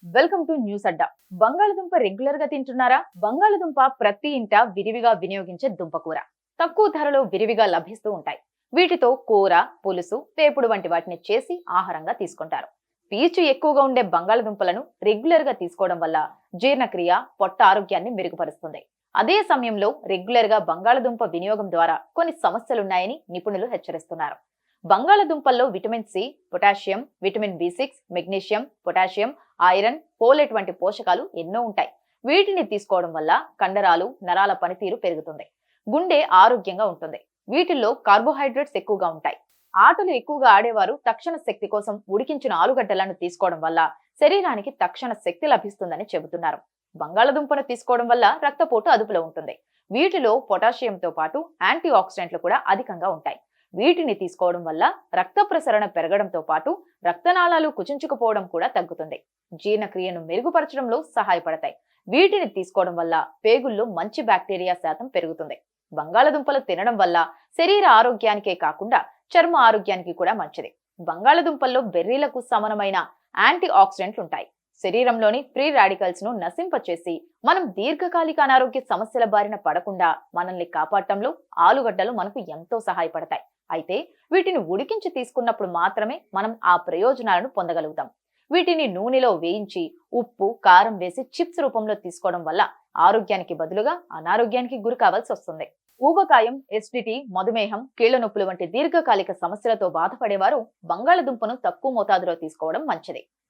Welcome to news అడ్డా. బంగాళదుంప regular గా తింటున్నారా? బంగాళదుంప ప్రతి ఇంట విరివిగా వినియోగించే దుంపకూర. తక్కువ ధరలో విరివిగా లభిస్తూ ఉంటాయి. వీటితో కూర, పులుసు, వేపుడు వంటి వాటిని చేసి ఆహారంగా తీసుకుంటారు. పీచు ఎక్కువగా ఉండే బంగాళదుంపలను రెగ్యులర్ గా తీసుకోవడం వల్ల జీర్ణక్రియ, పొట్ట ఆరోగ్యాన్ని మెరుగుపరుస్తుంది. అదే సమయంలో రెగ్యులర్ గా బంగాళదుంప వినియోగం ద్వారా కొన్ని సమస్యలున్నాయని నిపుణులు హెచ్చరిస్తున్నారు. బంగాళదుంపల్లో విటమిన్ సి, పొటాషియం, విటమిన్ బి6, మెగ్నీషియం, పొటాషియం, ఐరన్, ఫోలేట్ వంటి పోషకాలు ఎన్నో ఉంటాయి. వీటిని తీసుకోవడం వల్ల కండరాలు, నరాల పనితీరు పెరుగుతుంది. గుండె ఆరోగ్యంగా ఉంటుంది. వీటిల్లో కార్బోహైడ్రేట్స్ ఎక్కువగా ఉంటాయి. ఆటలు ఎక్కువగా ఆడేవారు తక్షణ శక్తి కోసం ఉడికించిన ఆలుగడ్డలను తీసుకోవడం వల్ల శరీరానికి తక్షణ శక్తి లభిస్తుందని చెబుతున్నారు. బంగాళదుంపను తీసుకోవడం వల్ల రక్తపోటు అదుపులో ఉంటుంది. వీటిలో పొటాషియంతో పాటు యాంటీ ఆక్సిడెంట్లు కూడా అధికంగా ఉంటాయి. వీటిని తీసుకోవడం వల్ల రక్త ప్రసరణ పెరగడంతో పాటు రక్తనాళాలు కుచించుకుపోవడం కూడా తగ్గుతుంది. జీర్ణక్రియను మెరుగుపరచడంలో సహాయపడతాయి. వీటిని తీసుకోవడం వల్ల పేగుల్లో మంచి బ్యాక్టీరియా శాతం పెరుగుతుంది. బంగాళదుంపలు తినడం వల్ల శరీర ఆరోగ్యానికే కాకుండా చర్మ ఆరోగ్యానికి కూడా మంచిది. బంగాళదుంపల్లో బెర్రీలకు సమానమైన యాంటీ ఆక్సిడెంట్లు ఉంటాయి. శరీరంలోని ఫ్రీ రాడికల్స్ ను నశింపచేసి మనం దీర్ఘకాలిక అనారోగ్య సమస్యల బారిన పడకుండా మనల్ని కాపాడటంలో ఆలుగడ్డలు మనకు ఎంతో సహాయపడతాయి. అయితే వీటిని ఉడికించి తీసుకున్నప్పుడు మాత్రమే మనం ఆ ప్రయోజనాలను పొందగలుగుతాం. వీటిని నూనెలో వేయించి ఉప్పు, కారం వేసి చిప్స్ రూపంలో తీసుకోవడం వల్ల ఆరోగ్యానికి బదులుగా అనారోగ్యానికి గురి కావాల్సి వస్తుంది. ఊబకాయం, ఎసిడిటీ, మధుమేహం, కీళ్ల నొప్పులు వంటి దీర్ఘకాలిక సమస్యలతో బాధపడేవారు బంగాళదుంపను తక్కువ మోతాదులో తీసుకోవడం మంచిది.